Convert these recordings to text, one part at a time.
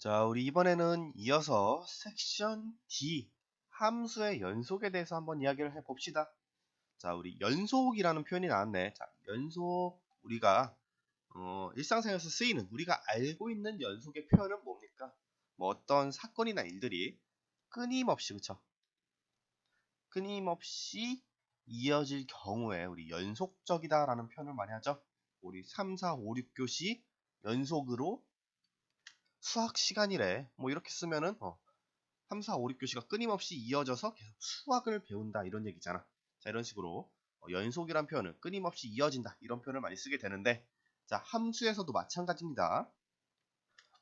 자, 우리 이번에는 이어서 섹션 D 함수의 연속에 대해서 한번 이야기를 해봅시다. 자, 우리 연속이라는 표현이 나왔네. 자, 연속 우리가 일상생활에서 쓰이는 우리가 알고 있는 연속의 표현은 뭡니까? 뭐 어떤 사건이나 일들이 끊임없이 그쵸? 끊임없이 이어질 경우에 우리 연속적이다라는 표현을 많이 하죠. 우리 3, 4, 5, 6교시 연속으로 수학 시간이래. 뭐 이렇게 쓰면은 3, 4, 5, 6교시가 끊임없이 이어져서 계속 수학을 배운다 이런 얘기잖아. 자, 이런 식으로 연속이란 표현은 끊임없이 이어진다 이런 표현을 많이 쓰게 되는데, 자, 함수에서도 마찬가지입니다.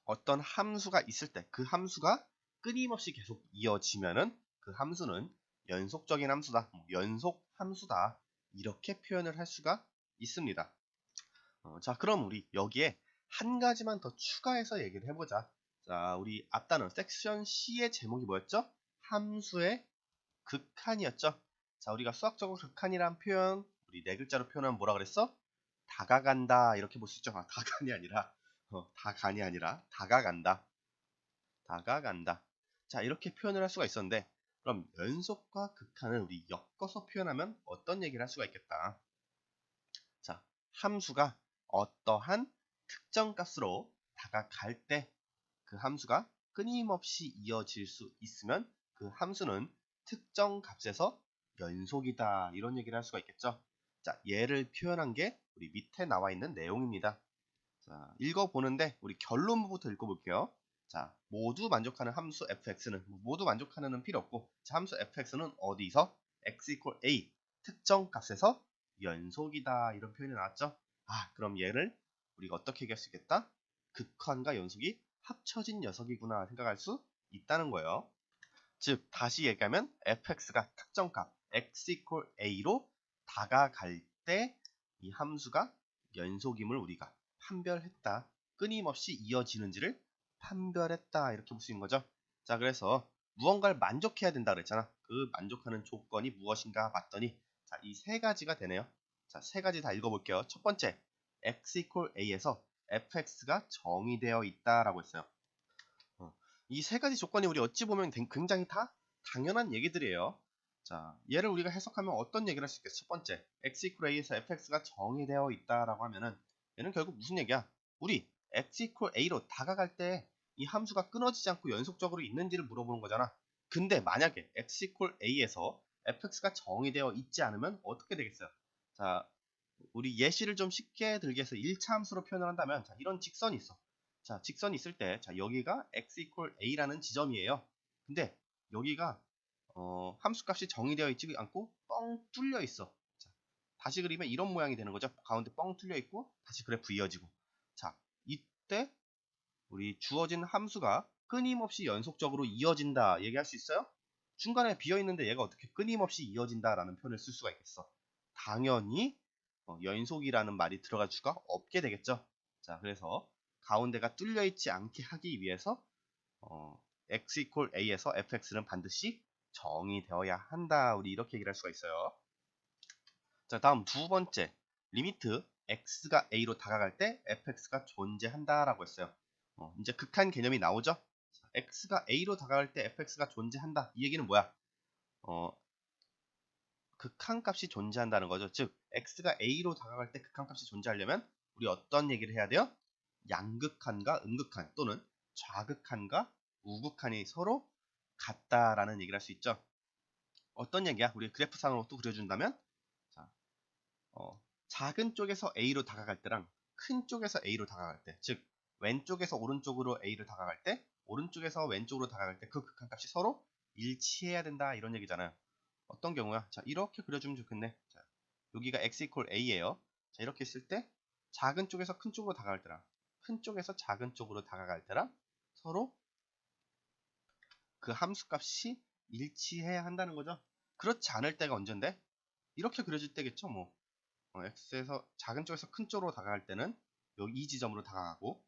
어떤 함수가 있을 때 그 함수가 끊임없이 계속 이어지면은 그 함수는 연속적인 함수다, 연속 함수다 이렇게 표현을 할 수가 있습니다. 자, 그럼 우리 여기에 한 가지만 더 추가해서 얘기를 해보자. 자, 우리 앞단은 섹션 C의 제목이 뭐였죠? 함수의 극한이었죠. 자, 우리가 수학적으로 극한이란 표현, 우리 네 글자로 표현하면 뭐라 그랬어? 다가간다 이렇게 볼 수 있죠. 다간이 아니라 다가간다. 다가간다. 자, 이렇게 표현을 할 수가 있었는데, 그럼 연속과 극한을 우리 엮어서 표현하면 어떤 얘기를 할 수가 있겠다. 자, 함수가 어떠한 특정 값으로 다가갈 때 그 함수가 끊임없이 이어질 수 있으면 그 함수는 특정 값에서 연속이다 이런 얘기를 할 수가 있겠죠. 자, 얘를 표현한 게 우리 밑에 나와 있는 내용입니다. 자, 읽어보는데 우리 결론부터 읽어볼게요. 자, 모두 만족하는 함수 fx는, 모두 만족하는은 필요 없고, 자, 함수 fx는 어디서 x equal a 특정 값에서 연속이다 이런 표현이 나왔죠. 그럼 얘를 우리가 어떻게 얘기할 수 있겠다? 극한과 연속이 합쳐진 녀석이구나 생각할 수 있다는 거예요. 즉 다시 얘기하면 fx가 특정 값 x equal a로 다가갈 때 이 함수가 연속임을 우리가 판별했다. 끊임없이 이어지는지를 판별했다 이렇게 볼 수 있는 거죠. 자, 그래서 무언가를 만족해야 된다 그랬잖아. 그 만족하는 조건이 무엇인가 봤더니, 자, 이 세 가지가 되네요. 자, 세 가지 다 읽어볼게요. 첫 번째, x equal a에서 fx가 정의되어 있다라고 했어요. 이 세 가지 조건이 우리 어찌 보면 굉장히 다 당연한 얘기들이에요. 자, 얘를 우리가 해석하면 어떤 얘기를 할 수 있겠어? 첫 번째, x equal a에서 fx가 정의되어 있다라고 하면은 얘는 결국 무슨 얘기야? 우리 x equal a로 다가갈 때 이 함수가 끊어지지 않고 연속적으로 있는지를 물어보는 거잖아. 근데 만약에 x equal a에서 fx가 정의되어 있지 않으면 어떻게 되겠어요? 자, 우리 예시를 좀 쉽게 들게 해서 1차 함수로 표현을 한다면, 자, 이런 직선이 있어. 자, 직선이 있을 때, 자, 여기가 x equal a라는 지점이에요. 근데 여기가 함수값이 정의되어 있지 않고 뻥 뚫려 있어. 자, 다시 그리면 이런 모양이 되는 거죠. 가운데 뻥 뚫려 있고 다시 그래프 이어지고. 자, 이때 우리 주어진 함수가 끊임없이 연속적으로 이어진다 얘기할 수 있어요? 중간에 비어 있는데 얘가 어떻게 끊임없이 이어진다라는 표현을 쓸 수가 있겠어? 당연히 연속이라는 말이 들어갈 수가 없게 되겠죠. 자, 그래서 가운데가 뚫려 있지 않게 하기 위해서 x equal a에서 fx는 반드시 정의되어야 한다. 우리 이렇게 얘기를 할 수가 있어요. 자, 다음 두 번째, 리미트 x가 a로 다가갈 때 fx가 존재한다라고 했어요. 이제 극한 개념이 나오죠. 자, x가 a로 다가갈 때 fx가 존재한다. 이 얘기는 뭐야? 극한값이 존재한다는 거죠. 즉 x가 a로 다가갈 때 극한값이 존재하려면 우리 어떤 얘기를 해야 돼요? 양극한과 음극한 또는 좌극한과 우극한이 서로 같다라는 얘기를 할 수 있죠. 어떤 얘기야? 우리 그래프상으로 또 그려준다면, 자, 작은 쪽에서 a로 다가갈 때랑 큰 쪽에서 a로 다가갈 때, 즉 왼쪽에서 오른쪽으로 a를 다가갈 때, 오른쪽에서 왼쪽으로 다가갈 때 그 극한값이 서로 일치해야 된다 이런 얘기잖아요. 어떤 경우야? 자, 이렇게 그려주면 좋겠네. 자, 여기가 x equal a예요. 자, 이렇게 했을 때 작은 쪽에서 큰 쪽으로 다가갈 때랑 큰 쪽에서 작은 쪽으로 다가갈 때랑 서로 그 함수값이 일치해야 한다는 거죠. 그렇지 않을 때가 언젠데? 이렇게 그려질 때겠죠. 뭐 x에서 작은 쪽에서 큰 쪽으로 다가갈 때는 여기 이 지점으로 다가가고,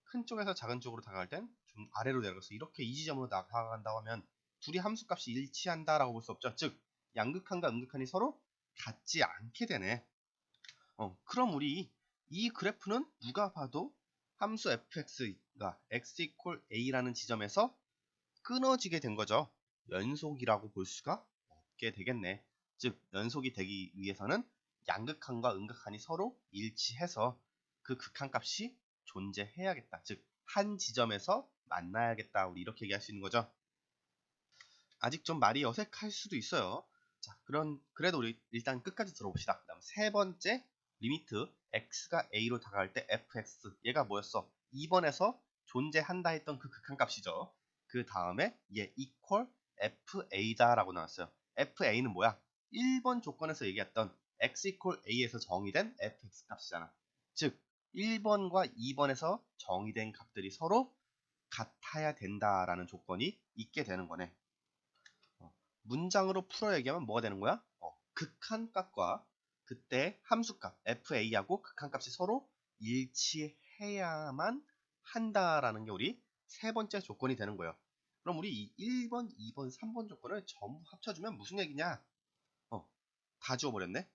큰 쪽에서 작은 쪽으로 다가갈 땐 좀 아래로 내려가서 이렇게 이 지점으로 다가간다고 하면 둘이 함수값이 일치한다라고 볼 수 없죠. 즉 양극한과 음극한이 서로 같지 않게 되네. 그럼 우리 이 그래프는 누가 봐도 함수 fx가 x 이퀄 a라는 지점에서 끊어지게 된 거죠. 연속이라고 볼 수가 없게 되겠네. 즉 연속이 되기 위해서는 양극한과 음극한이 서로 일치해서 그 극한값이 존재해야겠다. 즉 한 지점에서 만나야겠다. 우리 이렇게 얘기할 수 있는 거죠. 아직 좀 말이 어색할 수도 있어요. 자, 그래도 우리 일단 끝까지 들어봅시다. 그 다음 세 번째 리미트 x가 a로 다가갈 때 fx 얘가 뭐였어? 2번에서 존재한다 했던 그 극한값이죠. 그 다음에 얘 equal fa다 라고 나왔어요. fa는 뭐야? 1번 조건에서 얘기했던 x equal a에서 정의된 fx 값이잖아. 즉 1번과 2번에서 정의된 값들이 서로 같아야 된다라는 조건이 있게 되는 거네. 문장으로 풀어 얘기하면 뭐가 되는 거야? 극한값과 그때 함수값 fa하고 극한값이 서로 일치해야만 한다라는 게 우리 세 번째 조건이 되는 거예요. 그럼 우리 이 1번, 2번, 3번 조건을 전부 합쳐주면 무슨 얘기냐? 다 주어버렸네.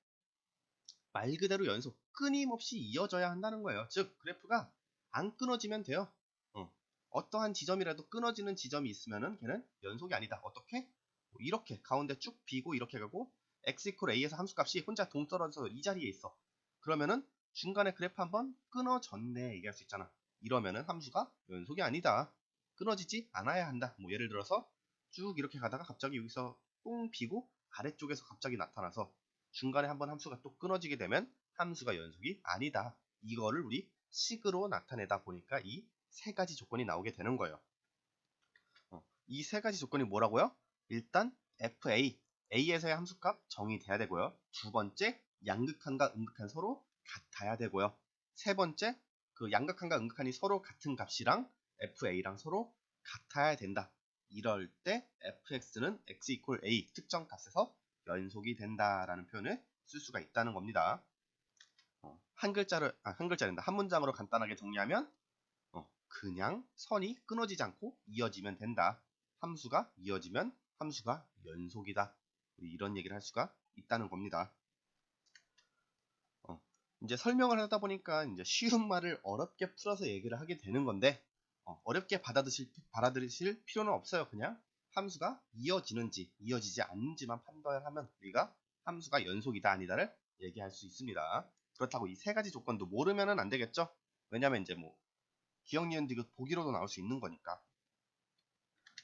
말 그대로 연속 끊임없이 이어져야 한다는 거예요. 즉 그래프가 안 끊어지면 돼요. 어떠한 지점이라도 끊어지는 지점이 있으면은 걔는 연속이 아니다. 어떻게? 이렇게 가운데 쭉 비고 이렇게 가고 x 이퀄 a에서 함수값이 혼자 동떨어져서 이 자리에 있어. 그러면은 중간에 그래프 한번 끊어졌네 얘기할 수 있잖아. 이러면은 함수가 연속이 아니다. 끊어지지 않아야 한다. 뭐 예를 들어서 쭉 이렇게 가다가 갑자기 여기서 뿡 비고 아래쪽에서 갑자기 나타나서 중간에 한번 함수가 또 끊어지게 되면 함수가 연속이 아니다. 이거를 우리 식으로 나타내다 보니까 이 세 가지 조건이 나오게 되는 거예요. 이 세 가지 조건이 뭐라고요? 일단 fa, a에서의 함수값 정의돼야 되고요. 두 번째, 양극한과 음극한 서로 같아야 되고요. 세 번째, 그 양극한과 음극한이 서로 같은 값이랑 fa랑 서로 같아야 된다. 이럴 때 fx는 x 이퀄 a 특정 값에서 연속이 된다라는 표현을 쓸 수가 있다는 겁니다. 한 글자란다. 한 문장으로 간단하게 정리하면 그냥 선이 끊어지지 않고 이어지면 된다. 함수가 이어지면 함수가 연속이다. 이런 얘기를 할 수가 있다는 겁니다. 이제 설명을 하다 보니까 이제 쉬운 말을 어렵게 풀어서 얘기를 하게 되는 건데 어렵게 받아들이실 필요는 없어요. 그냥 함수가 이어지는지 이어지지 않는지만 판단하면 우리가 함수가 연속이다 아니다를 얘기할 수 있습니다. 그렇다고 이 세 가지 조건도 모르면은 안 되겠죠? 왜냐면 이제 뭐 기억, 니은, 디귿 보기로도 나올 수 있는 거니까.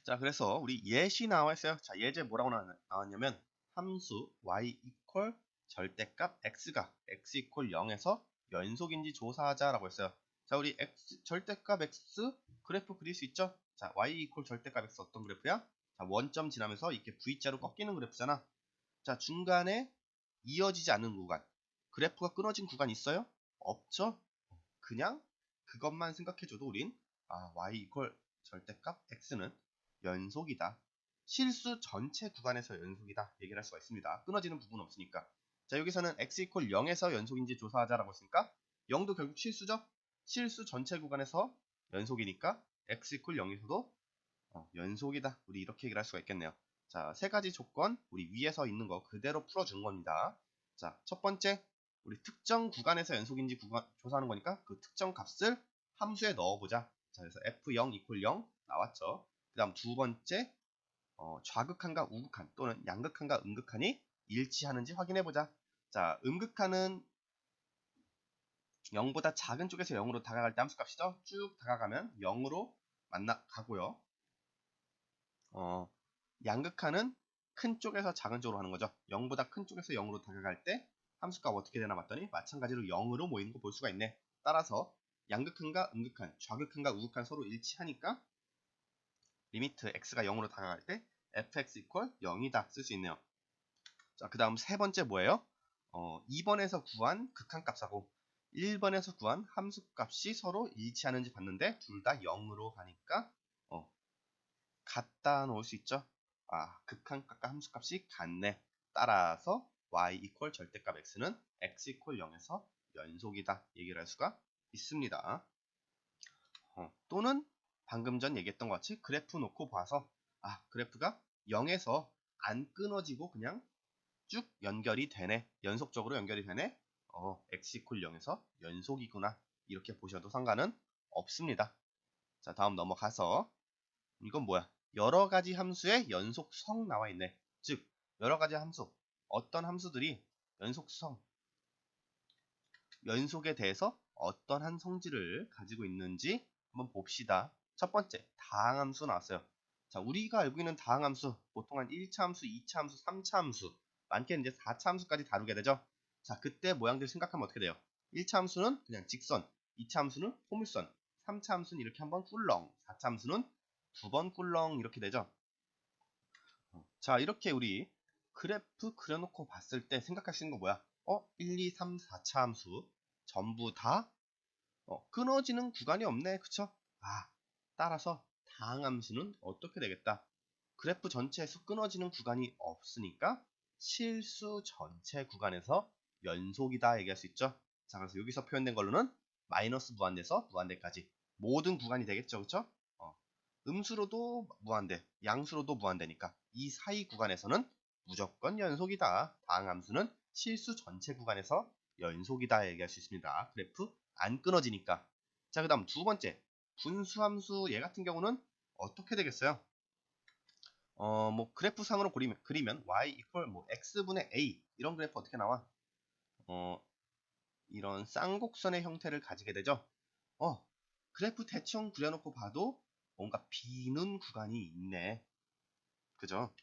자, 그래서 우리 예시 나와 있어요. 자, 예제 뭐라고 나왔냐면 함수 y 이퀄 절대값 x가 x 이퀄 0에서 연속인지 조사하자라고 했어요. 자, 우리 절대값 x 그래프 그릴 수 있죠? 자, y 이퀄 절대값 x 어떤 그래프야? 자, 원점 지나면서 이렇게 V자로 꺾이는 그래프잖아. 자, 중간에 이어지지 않는 구간, 그래프가 끊어진 구간 있어요? 없죠? 그냥 그것만 생각해줘도 우린 y 이퀄 절대값 x는 연속이다. 실수 전체 구간에서 연속이다. 얘기를 할 수가 있습니다. 끊어지는 부분 없으니까. 자, 여기서는 x 이퀄 0에서 연속인지 조사하자라고 했으니까 0도 결국 실수죠? 실수 전체 구간에서 연속이니까 x 이퀄 0에서도 연속이다. 우리 이렇게 얘기를 할 수가 있겠네요. 자, 세 가지 조건 우리 위에서 있는 거 그대로 풀어준 겁니다. 자, 첫 번째 우리 특정 구간에서 연속인지 조사하는 거니까 그 특정 값을 함수에 넣어보자. 자, 그래서 f0 이퀄 0 나왔죠. 그 다음 두 번째 좌극한과 우극한 또는 양극한과 음극한이 일치하는지 확인해보자. 자, 음극한은 0보다 작은 쪽에서 0으로 다가갈 때 함수값이죠. 쭉 다가가면 0으로 만나가고요. 양극한은 큰 쪽에서 작은 쪽으로 하는 거죠. 0보다 큰 쪽에서 0으로 다가갈 때 함수값 어떻게 되나 봤더니 마찬가지로 0으로 모이는 거 볼 수가 있네. 따라서 양극한과 음극한, 좌극한과 우극한 서로 일치하니까 리미트 x가 0으로 다가갈 때 fx 이퀄 0이다 쓸 수 있네요. 자, 그 다음 세 번째 뭐예요? 2번에서 구한 극한값하고 1번에서 구한 함수값이 서로 일치하는지 봤는데 둘 다 0으로 가니까 갖다 놓을 수 있죠. 극한값과 함수값이 같네. 따라서 y 이퀄 절대값 x는 x 이퀄 0에서 연속이다 얘기를 할 수가 있습니다. 또는 방금 전 얘기했던 것 같이 그래프 놓고 봐서 그래프가 0에서 안 끊어지고 그냥 쭉 연결이 되네. 연속적으로 연결이 되네. x 이퀄 0에서 연속이구나. 이렇게 보셔도 상관은 없습니다. 자, 다음 넘어가서 이건 뭐야? 여러 가지 함수의 연속성 나와 있네. 즉, 여러 가지 함수, 어떤 함수들이 연속성, 연속에 대해서 어떤 한 성질을 가지고 있는지 한번 봅시다. 첫 번째, 다항함수 나왔어요. 자, 우리가 알고 있는 다항함수, 보통 한 1차 함수, 2차 함수, 3차 함수, 많게는 이제 4차 함수까지 다루게 되죠. 자, 그때 모양들 생각하면 어떻게 돼요? 1차 함수는 그냥 직선, 2차 함수는 포물선, 3차 함수는 이렇게 한번 꿀렁, 4차 함수는 두 번 꿀렁 이렇게 되죠. 자, 이렇게 우리 그래프 그려놓고 봤을 때 생각할 수 있는 거 뭐야? 1, 2, 3, 4차 함수 전부 다 끊어지는 구간이 없네. 그쵸? 따라서 다항함수는 어떻게 되겠다? 그래프 전체에서 끊어지는 구간이 없으니까 실수 전체 구간에서 연속이다 얘기할 수 있죠. 자, 그래서 여기서 표현된 걸로는 마이너스 무한대에서 무한대까지 모든 구간이 되겠죠. 그쵸? 음수로도 무한대, 양수로도 무한대니까 이 사이 구간에서는 무조건 연속이다. 다항함수는 실수 전체 구간에서 연속이다 얘기할 수 있습니다. 그래프 안 끊어지니까. 자, 그 다음 두 번째, 분수함수 얘 같은 경우는 어떻게 되겠어요? 뭐 그래프상으로 그리면 y equal 뭐 x분의 a 이런 그래프 어떻게 나와? 이런 쌍곡선의 형태를 가지게 되죠. 그래프 대충 그려놓고 봐도 뭔가 비는 구간이 있네. 그죠?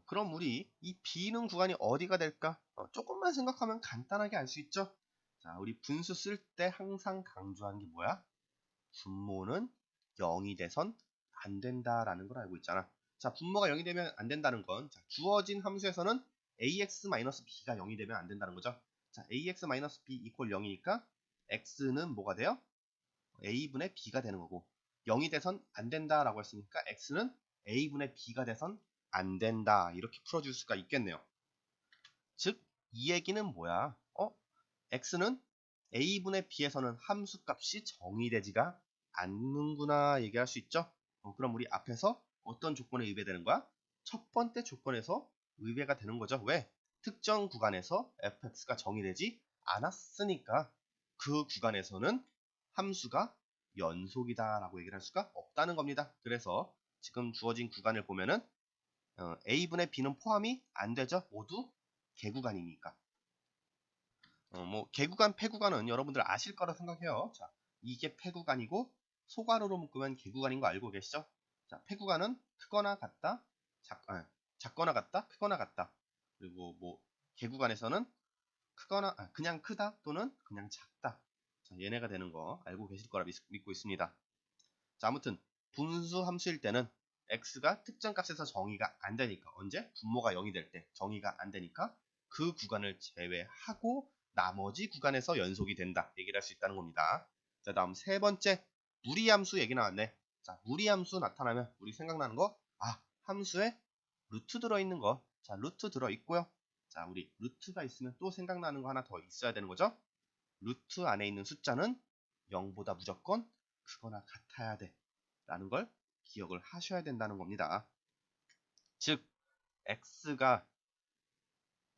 그럼 우리 이 비는 구간이 어디가 될까? 조금만 생각하면 간단하게 알 수 있죠? 자, 우리 분수 쓸 때 항상 강조하는 게 뭐야? 분모는 0이 돼선 안 된다라는 걸 알고 있잖아. 자, 분모가 0이 되면 안 된다는 건 자, 주어진 함수에서는 ax-b가 0이 되면 안 된다는 거죠. 자, ax-b 이퀄 0이니까 x는 뭐가 돼요? a분의 b가 되는 거고 0이 돼선 안 된다라고 했으니까 x는 a분의 b가 돼선 안 된다 이렇게 풀어줄 수가 있겠네요. 즉 이 얘기는 뭐야? x는 a분의 b에서는 함수값이 정의되지가 않는구나 얘기할 수 있죠. 그럼 우리 앞에서 어떤 조건에 의배되는 거야? 첫 번째 조건에서 의배가 되는 거죠. 왜? 특정 구간에서 fx가 정의되지 않았으니까 그 구간에서는 함수가 연속이다 라고 얘기를 할 수가 없다는 겁니다. 그래서 지금 주어진 구간을 보면은 a분의 b는 포함이 안 되죠. 모두 개구간이니까. 뭐 개구간, 폐구간은 여러분들 아실 거라 생각해요. 자, 이게 폐구간이고 소괄호로 묶으면 개구간인 거 알고 계시죠? 자, 폐구간은 크거나 같다, 작거나 같다, 크거나 같다. 그리고 뭐 개구간에서는 크거나 그냥 크다 또는 그냥 작다. 자, 얘네가 되는 거 알고 계실 거라 믿고 있습니다. 자, 아무튼 분수 함수일 때는 x가 특정 값에서 정의가 안 되니까 언제? 분모가 0이 될 때 정의가 안 되니까 그 구간을 제외하고 나머지 구간에서 연속이 된다 얘기를 할 수 있다는 겁니다. 자, 다음 세 번째 무리함수 얘기 나왔네. 자, 무리함수 나타나면 우리 생각나는 거 함수에 루트 들어있는 거. 자, 루트 들어있고요. 자, 우리 루트가 있으면 또 생각나는 거 하나 더 있어야 되는 거죠. 루트 안에 있는 숫자는 0보다 무조건 크거나 같아야 돼 라는 걸 기억을 하셔야 된다는 겁니다. 즉 x가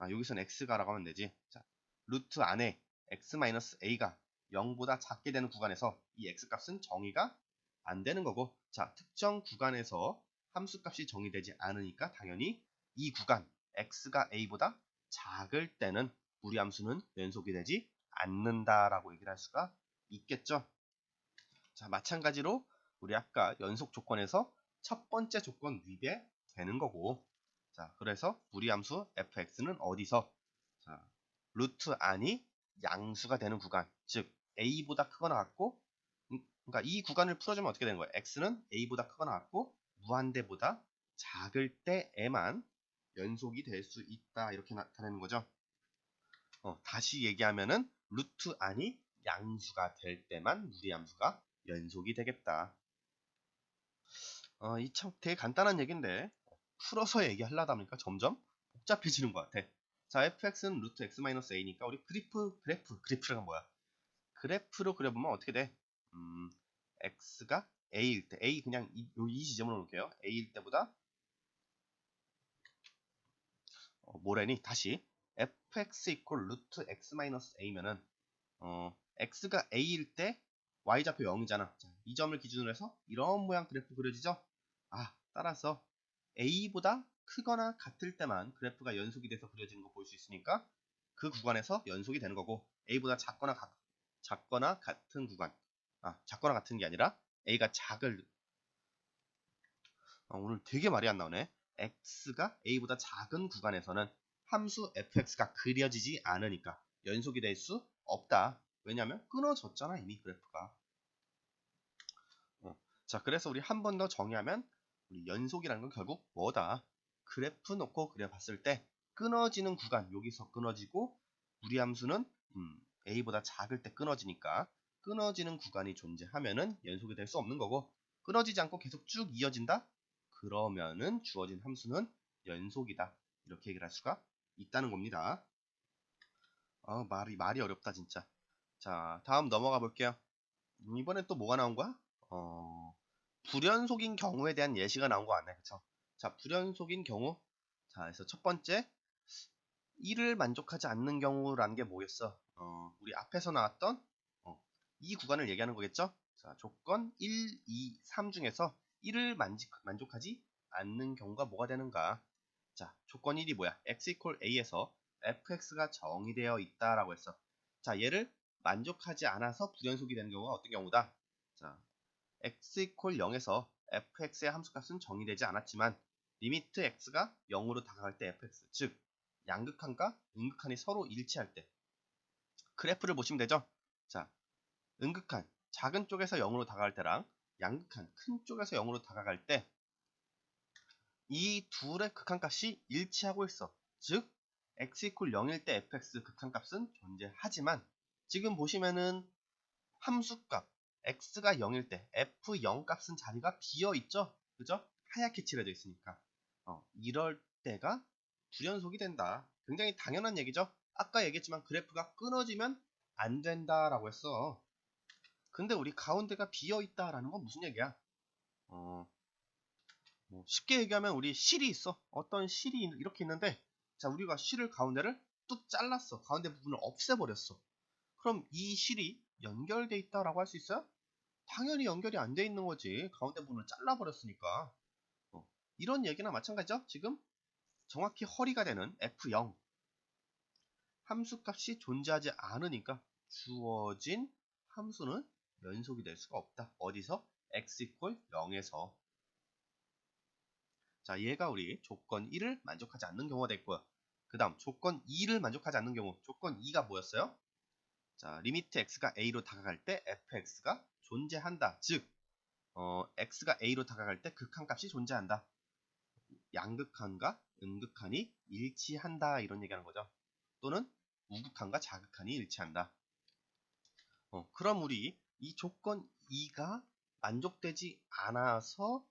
여기서는 x가 라고 하면 되지. 자, 루트 안에 x-a가 0보다 작게 되는 구간에서 이 x값은 정의가 안 되는 거고, 자, 특정 구간에서 함수값이 정의되지 않으니까 당연히 이 구간 x가 a보다 작을 때는 무리함수는 연속이 되지 않는다라고 얘기를 할 수가 있겠죠. 자, 마찬가지로 우리 아까 연속 조건에서 첫 번째 조건 위배되는 거고, 자, 그래서 무리함수 fx는 어디서 자, 루트 안이 양수가 되는 구간, 즉 a보다 크거나 같고, 그러니까 이 구간을 풀어주면 어떻게 되는 거예요? x는 a보다 크거나 같고 무한대보다 작을 때에만 연속이 될 수 있다 이렇게 나타내는 거죠. 다시 얘기하면은 루트 안이 양수가 될 때만 무리함수가 연속이 되겠다. 이 참 되게 간단한 얘기인데 풀어서 얘기하려다 보니까 점점 복잡해지는 것 같아. 자, fx는 루트 x-a니까 우리 그래프가 뭐야? 그래프로 그려보면 어떻게 돼? x가 a일 때, a 그냥 이 지점으로 놓을게요. a일 때보다 뭐래니? 다시 fx 이퀄 루트 x-a면은 x가 a일 때 y좌표 0이잖아. 자, 이 점을 기준으로 해서 이런 모양 그래프 그려지죠? 따라서 a보다 크거나 같을 때만 그래프가 연속이 돼서 그려지는 거 볼 수 있으니까 그 구간에서 연속이 되는 거고, a보다 작거나 같은 구간, 작거나 같은 게 아니라 a가 오늘 되게 말이 안 나오네. x가 a보다 작은 구간에서는 함수 fx가 그려지지 않으니까 연속이 될 수 없다. 왜냐면 끊어졌잖아, 이미 그래프가. 자, 그래서 우리 한 번 더 정의하면, 우리 연속이라는 건 결국 뭐다? 그래프 놓고 그려봤을 때 끊어지는 구간, 여기서 끊어지고, 우리 함수는 a보다 작을 때 끊어지니까 끊어지는 구간이 존재하면은 연속이 될 수 없는 거고, 끊어지지 않고 계속 쭉 이어진다? 그러면은 주어진 함수는 연속이다. 이렇게 얘기를 할 수가 있다는 겁니다. 말이 어렵다 진짜. 자, 다음 넘어가 볼게요. 이번엔 또 뭐가 나온 거야? 불연속인 경우에 대한 예시가 나온 거 같네. 그쵸? 자, 불연속인 경우. 자, 그래서 첫 번째, 1을 만족하지 않는 경우라는 게 뭐겠어? 우리 앞에서 나왔던 이 구간을 얘기하는 거겠죠? 자, 조건 1, 2, 3 중에서 1을 만족하지 않는 경우가 뭐가 되는가? 자, 조건 1이 뭐야? x a에서 fx가 정의되어 있다라고 했어. 자, 얘를 만족하지 않아서 불연속이 되는 경우가 어떤 경우다? 자, x 0에서 fx의 함수값은 정의되지 않았지만 리미트 x가 0으로 다가갈 때 fx, 즉 양극한과 음극한이 서로 일치할 때 그래프를 보시면 되죠. 자, 음극한 작은 쪽에서 0으로 다가갈 때랑 양극한 큰 쪽에서 0으로 다가갈 때 이 둘의 극한값이 일치하고 있어. 즉 x 0일 때 fx 극한값은 존재하지만, 지금 보시면은 함수값 x가 0일 때 f0 값은 자리가 비어있죠. 그죠? 하얗게 칠해져 있으니까 이럴 때가 불연속이 된다. 굉장히 당연한 얘기죠. 아까 얘기했지만 그래프가 끊어지면 안 된다라고 했어. 근데 우리 가운데가 비어있다라는 건 무슨 얘기야? 쉽게 얘기하면 우리 실이 있어. 어떤 실이 이렇게 있는데, 자, 우리가 실을 가운데를 뚝 잘랐어. 가운데 부분을 없애버렸어. 그럼 이 실이 연결돼 있다라고 할 수 있어요? 당연히 연결이 안 돼 있는 거지. 가운데 부분을 잘라버렸으니까. 이런 얘기나 마찬가지죠. 지금 정확히 허리가 되는 f0 함수값이 존재하지 않으니까 주어진 함수는 연속이 될 수가 없다. 어디서? x 0에서. 자, 얘가 우리 조건 1을 만족하지 않는 경우가 됐고요. 그 다음 조건 2를 만족하지 않는 경우, 조건 2가 뭐였어요? 자, 리미트 x가 a로 다가갈 때 fx가 존재한다. 즉 x가 a로 다가갈 때 극한값이 존재한다. 양극한과 음극한이 일치한다, 이런 얘기하는 거죠. 또는 우극한과 자극한이 일치한다. 그럼 우리 이 조건 2가 만족되지 않아서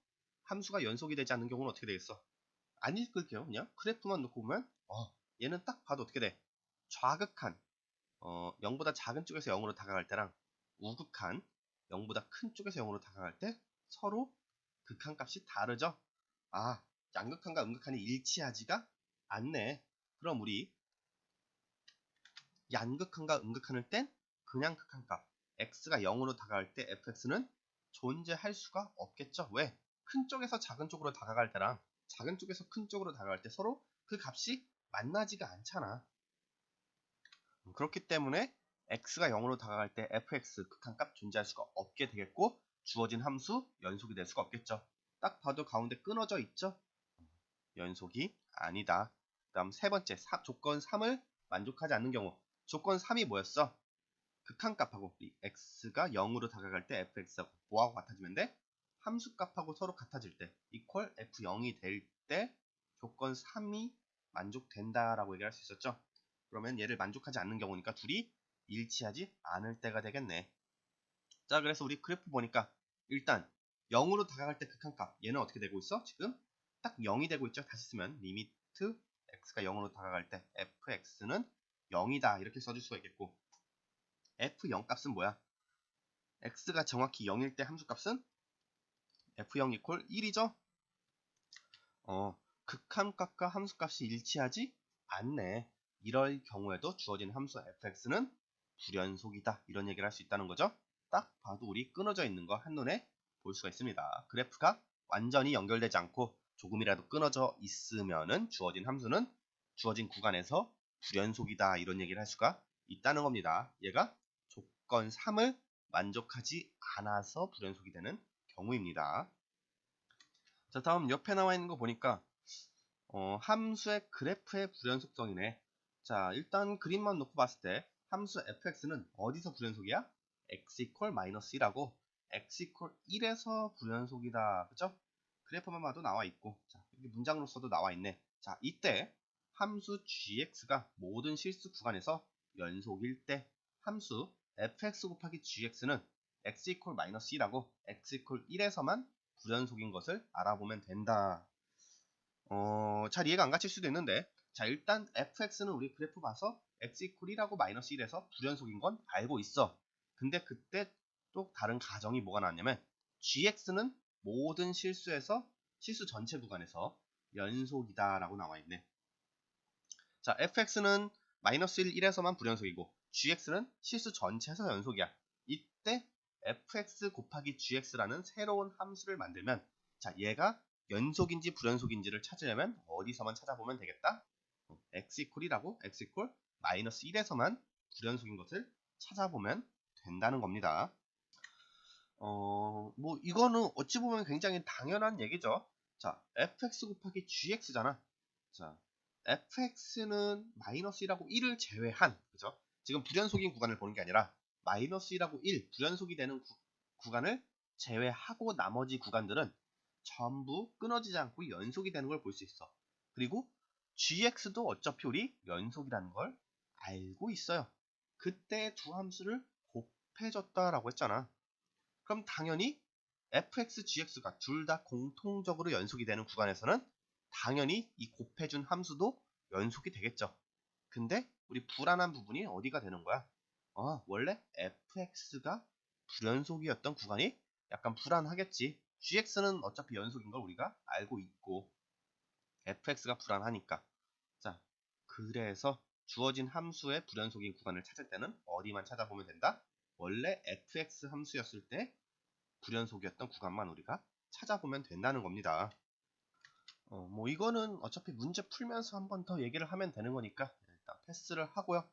함수가 연속이 되지 않는 경우는 어떻게 되겠어? 안 읽을게요. 그냥 그래프만 놓고 보면 얘는 딱 봐도 어떻게 돼? 좌극한 0보다 작은 쪽에서 0으로 다가갈 때랑 우극한 0보다 큰 쪽에서 0으로 다가갈 때 서로 극한값이 다르죠? 양극한과 음극한이 일치하지가 않네. 그럼 우리 양극한과 음극한을 뗀 그냥 극한값 x가 0으로 다가갈 때 fx는 존재할 수가 없겠죠. 왜? 큰 쪽에서 작은 쪽으로 다가갈 때랑 작은 쪽에서 큰 쪽으로 다가갈 때 서로 그 값이 만나지가 않잖아. 그렇기 때문에 x가 0으로 다가갈 때 fx 극한값 존재할 수가 없게 되겠고, 주어진 함수 연속이 될 수가 없겠죠. 딱 봐도 가운데 끊어져 있죠? 연속이 아니다. 그 다음 세 번째, 조건 3을 만족하지 않는 경우. 조건 3이 뭐였어? 극한값하고 x가 0으로 다가갈 때 fx하고 뭐하고 같아지면 돼? 함수값하고 서로 같아질 때 equal f0이 될 때 조건 3이 만족된다라고 얘기할 수 있었죠. 그러면 얘를 만족하지 않는 경우니까 둘이 일치하지 않을 때가 되겠네. 자, 그래서 우리 그래프 보니까 일단 0으로 다가갈 때 극한값, 얘는 어떻게 되고 있어? 지금 딱 0이 되고 있죠. 다시 쓰면 리미트 x가 0으로 다가갈 때 fx는 0이다, 이렇게 써줄 수가 있겠고, f0 값은 뭐야? x가 정확히 0일 때 함수값은 f0 이퀄 1이죠? 극한값과 함수값이 일치하지 않네. 이럴 경우에도 주어진 함수 fx는 불연속이다, 이런 얘기를 할 수 있다는 거죠. 딱 봐도 우리 끊어져 있는 거 한눈에 볼 수가 있습니다. 그래프가 완전히 연결되지 않고 조금이라도 끊어져 있으면은 주어진 함수는 주어진 구간에서 불연속이다 이런 얘기를 할 수가 있다는 겁니다. 얘가 조건 3을 만족하지 않아서 불연속이 되는 경우입니다. 자, 다음 옆에 나와 있는 거 보니까 함수의 그래프의 불연속성이네. 자, 일단 그림만 놓고 봤을 때 함수 fx는 어디서 불연속이야? x 이퀄 마이너스 1하고 x 이퀄 1에서 불연속이다. 그죠? 그래프만 봐도 나와 있고, 자, 여기 문장으로서도 나와 있네. 자, 이때 함수 gx가 모든 실수 구간에서 연속일 때 함수 fx 곱하기 gx는 x 이퀄 마이너스 1하고 x 이퀄 1에서만 불연속인 것을 알아보면 된다. 잘 이해가 안 가실 수도 있는데, 자, 일단 fx는 우리 그래프 봐서 x 이퀄 1하고 마이너스 1에서 불연속인 건 알고 있어. 근데 그때 또 다른 가정이 뭐가 나왔냐면 gx는 모든 실수 전체 구간에서 연속이다 라고 나와 있네. 자, fx는 마이너스 1, 1에서만 불연속이고 gx는 실수 전체에서 연속이야. 이때 fx 곱하기 gx라는 새로운 함수를 만들면, 자, 얘가 연속인지 불연속인지를 찾으려면 어디서만 찾아보면 되겠다? x 이퀄이라고 x 이퀄 마이너스 1에서만 불연속인 것을 찾아보면 된다는 겁니다. 뭐 이거는 어찌 보면 굉장히 당연한 얘기죠. 자, fx 곱하기 gx잖아. 자, fx는 마이너스 1하고 1을 제외한, 그죠? 지금 불연속인 구간을 보는 게 아니라 마이너스 1하고 1 불연속이 되는 구간을 제외하고 나머지 구간들은 전부 끊어지지 않고 연속이 되는 걸 볼 수 있어. 그리고 gx도 어차피 우리 연속이라는 걸 알고 있어요. 그때 두 함수를 곱해줬다라고 했잖아. 그럼 당연히 fx, gx가 둘 다 공통적으로 연속이 되는 구간에서는 당연히 이 곱해준 함수도 연속이 되겠죠. 근데 우리 불안한 부분이 어디가 되는 거야? 원래 fx가 불연속이었던 구간이 약간 불안하겠지. gx는 어차피 연속인 걸 우리가 알고 있고 fx가 불안하니까. 자, 그래서 주어진 함수의 불연속인 구간을 찾을 때는 어디만 찾아보면 된다? 원래 fx 함수였을 때 불연속이었던 구간만 우리가 찾아보면 된다는 겁니다. 뭐 이거는 어차피 문제 풀면서 한 번 더 얘기를 하면 되는 거니까 일단 패스를 하고요.